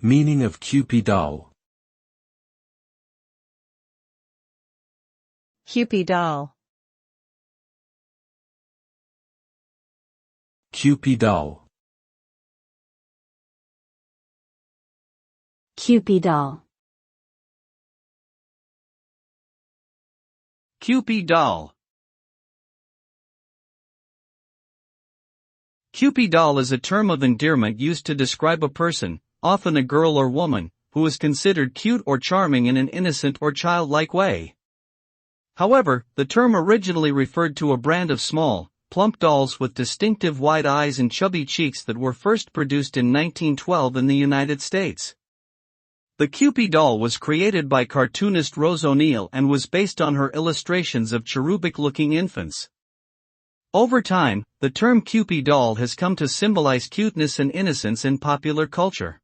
Meaning of Kewpie doll. Kewpie doll. Kewpie doll. Kewpie doll. Kewpie doll. Kewpie doll is a term of endearment used to describe a person, often a girl or woman, who is considered cute or charming in an innocent or childlike way. However, the term originally referred to a brand of small, plump dolls with distinctive wide eyes and chubby cheeks that were first produced in 1912 in the United States. The Kewpie doll was created by cartoonist Rose O'Neal and was based on her illustrations of cherubic-looking infants. Over time, the term Kewpie doll has come to symbolize cuteness and innocence in popular culture.